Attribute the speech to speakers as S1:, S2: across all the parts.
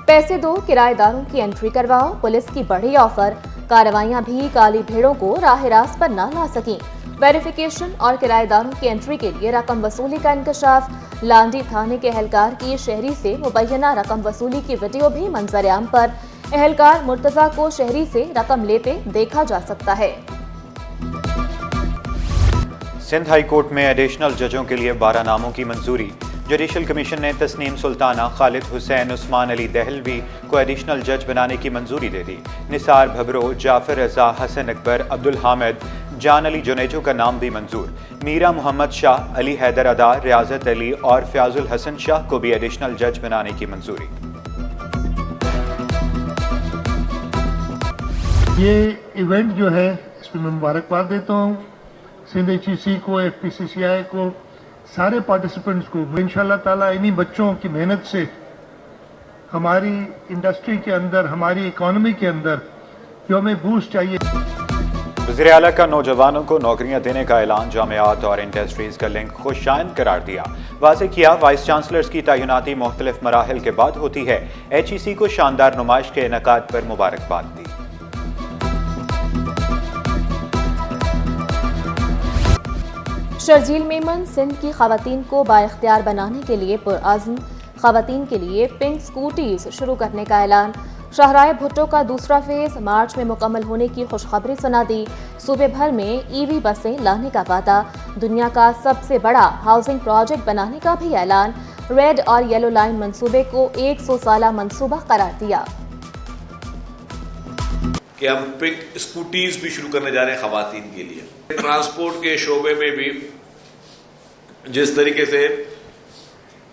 S1: पैसे दो, किराएदारों की एंट्री करवाओ, पुलिस की बड़ी ऑफर। कार्रवाइयां भी काली भेड़ों को राह रास्त पर न ला सकी। वेरिफिकेशन और किराएदारों की एंट्री के लिए रकम वसूली का इंकशाफ। लांडी थाने के एहलकार की शहरी से मुबैना रकम वसूली की वीडियो भी मंजर-ए-आम पर। एहलकार मुर्तजा को शहरी से रकम लेते देखा जा सकता है।
S2: सिंध हाई कोर्ट में एडिशनल जजों के लिए 12 नामों की मंजूरी। जुडिशल कमीशन ने तस्नीम सुल्ताना, खालिद हुसैन, उस्मान अली दहलवी को एडिशनल जज बनाने की मंजूरी दे दी। निसार भबरो, जाफर रजा, हसन अकबर, अब्दुल हामिद, जान अली जुनेजो का नाम भी मंजूर। मीरा मोहम्मद शाह, अली हैदर अदा, रियाजत अली और फयाजुल हसन शाह को भी एडिशनल जज बनाने की मंजूरी।
S3: ये इवेंट जो है इसमें मैं मुबारकबाद देता हूँ सिंध HEC को, FPCCI को, सारे पार्टिसिपेंट्स को। इंशाल्लाह ताला इन्हीं बच्चों की मेहनत से हमारी इंडस्ट्री के अंदर, हमारी इकोनॉमी के अंदर जो हमें बूस्ट चाहिए।
S2: वज़ीर आला का नौजवानों को नौकरियां देने का ऐलान जामियात और इंडस्ट्रीज का लिंक खुशाइन करार दिया। वाज़ेह किया, वाइस चांसलर्स की तैनाती मुख्तलिफ मराहिल के बाद होती है। HEC को शानदार नुमाइश के इनेकाद पर मुबारकबाद दी।
S1: शर्जील मेमन सिंध की खवातीन को बाइख्तियार बनाने के लिए पुरअज़्म। खवातीन के लिए पिंक स्कूटीज शुरू करने का ऐलान। शाहराह भुट्टो का दूसरा फेज मार्च में मुकम्मल होने की खुशखबरी सुना दी। सूबे भर में EV बसें लाने का वादा। दुनिया का सबसे बड़ा हाउसिंग प्रोजेक्ट बनाने का भी ऐलान। रेड और येलो लाइन मंसूबे को 100 साला मंसूबा करार दिया।
S4: कि हम पिंक स्कूटीज भी शुरू करने जा रहे हैं खवातीन के लिए। ट्रांसपोर्ट के शोबे में भी जिस तरीके से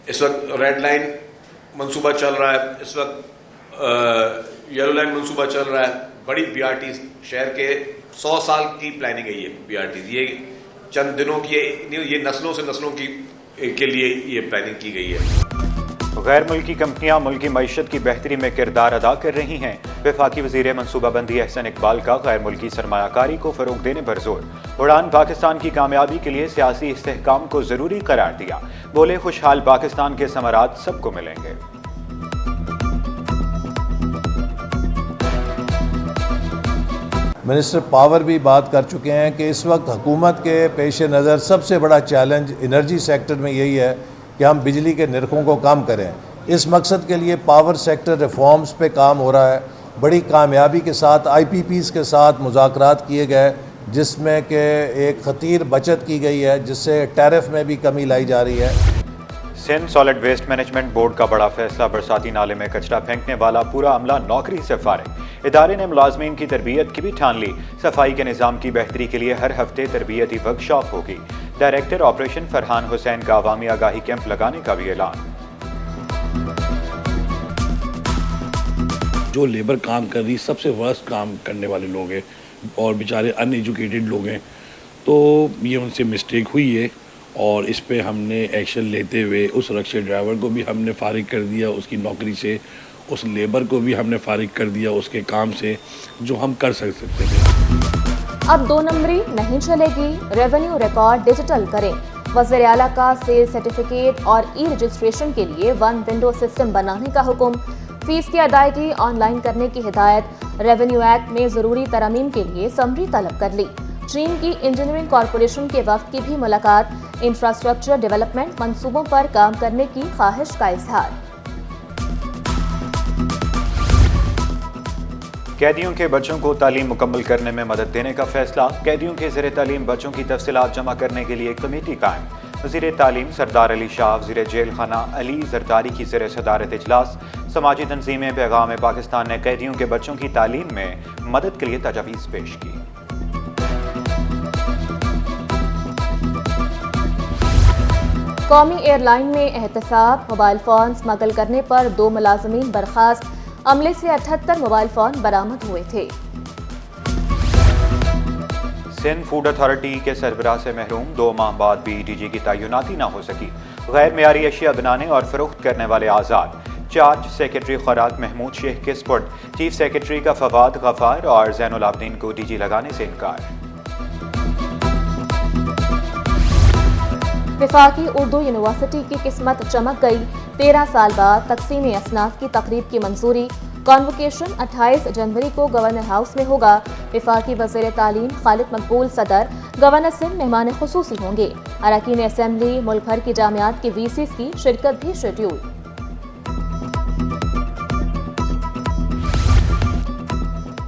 S4: इस वक्त रेड लाइन मंसूबा चल रहा है, इस वक्त येलो लाइन मंसूबा चल रहा है, बड़ी BRT शहर के 100 साल की प्लानिंग है। ये BRT ये चंद दिनों की, ये नस्लों से नस्लों की के लिए ये प्लानिंग की गई है।
S2: गैर मुल्की कंपनियां मुल्की मईशत की बेहतरी में किरदार अदा कर रही हैं। वफाकी वज़ीर मनसूबाबंदी एहसन इकबाल का गैर मुल्की सरमायाकारी को फ़रोग़ देने पर जोर। उड़ान पाकिस्तान की कामयाबी के लिए सियासी इस्तेहकाम को ज़रूरी करार दिया। बोले, खुशहाल पाकिस्तान के समरात सबको मिलेंगे।
S5: मिनिस्टर पावर भी बात कर चुके हैं कि इस वक्त हुकूमत के पेश नज़र सबसे बड़ा चैलेंज एनर्जी सेक्टर में यही है कि हम बिजली के निर्खों को कम करें। इस मकसद के लिए पावर सेक्टर रिफॉर्म्स पे काम हो रहा है। बड़ी कामयाबी के साथ IPPs के साथ मुज़ाकरात किए गए, जिसमें कि एक खतीर बचत की गई है, जिससे टैरिफ में भी कमी लाई जा रही है।
S2: Sindh solid waste management board का बड़ा फैसला। बरसाती नाले में कचरा फेंकने वाला पूरा अमला नौकरी से फारिग। इदारे ने मुलाजमीन की तरबियत की भी ठान ली। सफाई के निज़ाम की बेहतरी के लिए हर हफ्ते तरबियती वर्कशॉप होगी। डायरेक्टर ऑपरेशन फरहान हुसैन का अवामी आगाही कैंप लगाने का भी ऐलान।
S6: जो लेबर काम कर रही, सबसे वर्स्ट काम करने वाले लोग हैं और बेचारे अनएजुकेटेड लोग हैं, तो ये उनसे मिस्टेक हुई है और इस पे हमने एक्शन लेते हुए उस रक्शा ड्राइवर को भी हमने फारिग कर दिया उसकी नौकरी से, उस लेबर को भी हमने फारिग कर दिया उसके काम से, जो हम कर सकते थे।
S1: अब 2 नंबरी नहीं चलेगी, रेवेन्यू रिकॉर्ड डिजिटल करें। वज़ीर आला का सेल सर्टिफिकेट और रजिस्ट्रेशन के लिए 1 विंडो सिस्टम बनाने का हुक्म। फीस की अदायगी ऑनलाइन करने की हिदायत। रेवेन्यू एक्ट में ज़रूरी तरमीम के लिए समरी तलब कर ली। चीन की इंजीनियरिंग कॉरपोरेशन के वफ्द की भी मुलाकात। इंफ्रास्ट्रक्चर डेवलपमेंट मंसूबों पर काम करने की ख्वाहिश का इजहार।
S2: कैदियों के बच्चों को तालीम मुकम्मल करने में मदद देने का फैसला। कैदियों के ज़ेर तालीम बच्चों की तफसीलात जमा करने के लिए कमेटी कायम। वज़ीर तालीम सरदार अली शाह, वज़ीर जेल खाना अली जरदारी की ज़ेर सदारत इजलास। समाजी तंजीमें पैगाम पाकिस्तान ने कैदियों के बच्चों की तालीम में मदद के लिए तजवीज़ पेश की।
S1: कौमी एयरलाइन में एहतसाब। मोबाइल फ़ोन स्मगल करने पर 2 मुलाजमीन बर्खास्त। अमले से 78 मोबाइल फ़ोन बरामद हुए थे।
S2: सिंध फूड अथॉरिटी के सरबराह से महरूम, 2 माह बाद भी DG की तैनाती न हो सकी। गैर मेयारी अशिया बनाने और फरोख्त करने वाले आज़ाद। चार्ज सेक्रेटरी खुराक महमूद शेख के स्पुर्द। चीफ सेक्रेटरी का फवाद गफ्फार और ज़ैनुल आबदीन को DG लगाने से इनकार।
S1: वफाकी उर्दू यूनिवर्सिटी की किस्मत चमक गई, 13 साल बाद तकसीम असनाद की तकरीब की मंजूरी। कॉन्वोकेशन 28 जनवरी को गवर्नर हाउस में होगा। वफाकी वज़ीर तालीम खालिद मकबूल सदर, गवर्नर सिंध मेहमान खुसूसी होंगे। अरकान असम्बली, मुल्क भर की जामियात की वीसीज की शिरकत भी शेड्यूल।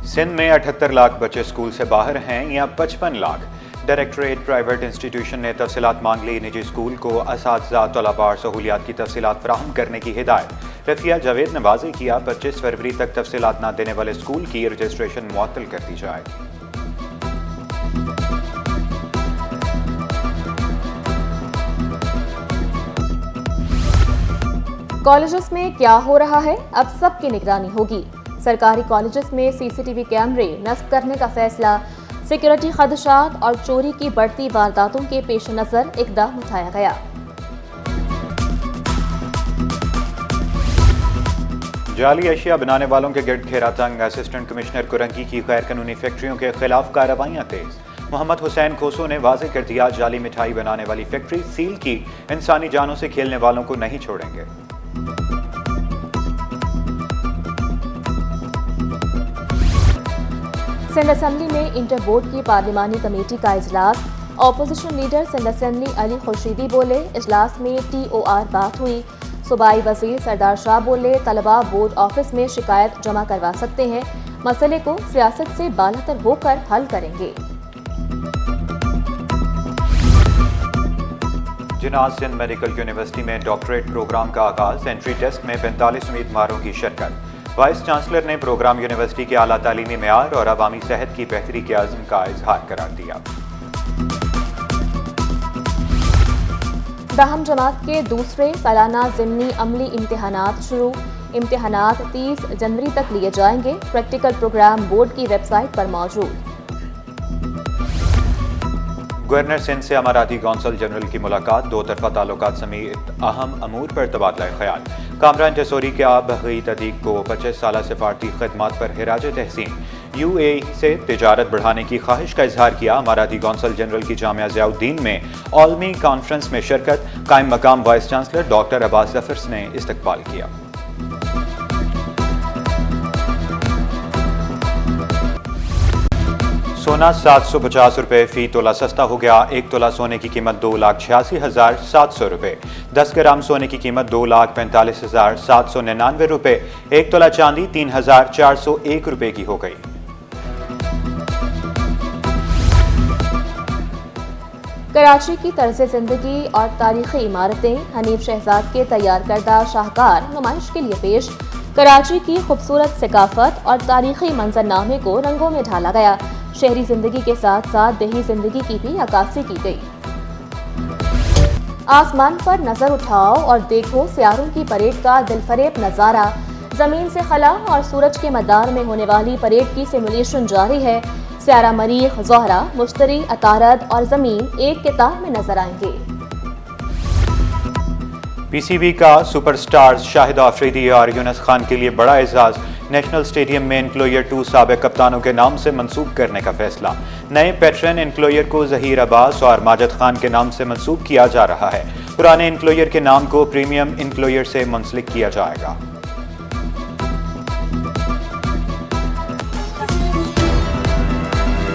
S2: सिंध में 78 लाख बच्चे स्कूल से बाहर हैं या 55 लाख। डायरेक्टरेट प्राइवेट इंस्टीट्यूशन ने तफसीलात मांग ली। निजी स्कूल को असातिज़ा, तलबा और सहूलियात की तफसीलात फराहम करने की हिदायत। रफिया जावेद ने वाज़ेह किया, 25 फरवरी तक तफसीलात न देने वाले स्कूल की रजिस्ट्रेशन मुअत्तल कर दी जाए।
S1: कॉलेजेस में क्या हो रहा है, अब सबकी निगरानी होगी। सरकारी कॉलेजेस में सीसीटीवी कैमरे नस्ब करने का फैसला। सिक्योरिटी खदशात और चोरी की बढ़ती वारदातों के पेश नज़र इक़दाम उठाया गया।
S2: जाली अशिया बनाने वालों के गिरद घेरा तंग। असिस्टेंट कमिश्नर कुरंगी की गैर कानूनी फैक्ट्रियों के खिलाफ कार्रवाइयां तेज। मोहम्मद हुसैन खोसो ने वाज़ेह कर दिया, जाली मिठाई बनाने वाली फैक्ट्री सील की, इंसानी जानों से खेलने वालों को नहीं छोड़ेंगे।
S1: सिंध असम्बली में इंटर बोर्ड की पार्लिमानी कमेटी का इजलास। Opposition leader Sindh assembly Ali Khurshidi बोले, इजलास में TOR बात हुई। सूबाई वजीर सरदार शाह बोले, तलबा बोर्ड ऑफिस में शिकायत जमा करवा सकते हैं, मसले को सियासत से बालातर होकर हल करेंगे।
S2: जिनाज सिंध मेडिकल यूनिवर्सिटी में डॉक्टरेट प्रोग्राम का आगाज। एंट्री टेस्ट में 45 उम्मीदवारों की शिरकत। वाइस चांसलर ने प्रोग्राम यूनिवर्सिटी के आला तालीमी मेयार और अवामी सेहत की बेहतरी के अज़्म का इजहार करार दिया।
S1: दहम जमात के दूसरे सालाना ज़िमनी अमली इम्तिहानात शुरू। इम्तिहानात 30 जनवरी तक लिए जाएंगे। प्रैक्टिकल प्रोग्राम बोर्ड की वेबसाइट पर मौजूद।
S2: गवर्नर सिंध से अमाराती कौंसल जनरल की मुलाकात। दो तरफा ताल्लुकात समेत अहम अमूर पर तबादला ख्याल। कामरान टेसोरी के आब बग़ीत अदीक को 25 साला सफारती खदमात पर हिराज तहसीन। UAE से तिजारत बढ़ाने की ख्वाहिश का इजहार किया। अमाराती कौंसल जनरल की जामिया ज़ियाउद्दीन में आलमी कॉन्फ्रेंस में शिरकत। कायम मकाम vice chancellor doctor Abbas Zafar ने इस्तकबाल किया। सोना 750 रुपये फी तोला सस्ता हो गया। 1 तोला सोने की कीमत 2,86,700 रुपये। 10 ग्राम सोने की कीमत 2,45,799 रुपये। 1 तोला चांदी 3,401 रुपये की हो गई।
S1: कराची की तर्ज जिंदगी और तारीखी इमारतें हनीफ शहजाद के तैयार करदा शाहकार नुमाइश के लिए पेश। कराची की खूबसूरत सकाफत और तारीखी मंजरनामे को रंगों में ढाला गया। शहरी जिंदगी के साथ साथ देही जिंदगी की भी अक्कासी की गई। आसमान पर नजर उठाओ और देखो सियारों की परेड का दिलफरेब नजारा। जमीन से खला और सूरज के मदार में होने वाली परेड की सिमुलेशन जारी है। सियारा मरीख, ज़ोहरा, मुश्तरी, अतारद और जमीन एक किताब में नजर आएंगे।
S2: PCB का सुपरस्टार्स शाहिद आफरीदी और यूनुस खान के लिए बड़ा एजाज। नेशनल स्टेडियम में इनक्लोयर 2 साबिक कप्तानों के नाम से मंसूब करने का फैसला। नए पैटर्न इनक्लोयर को ज़हीर अब्बास और माजिद खान के नाम से मंसूब किया जा रहा है। पुराने इनक्लोयर के नाम को प्रीमियम इनक्लोयर से मुंसलिक किया जाएगा।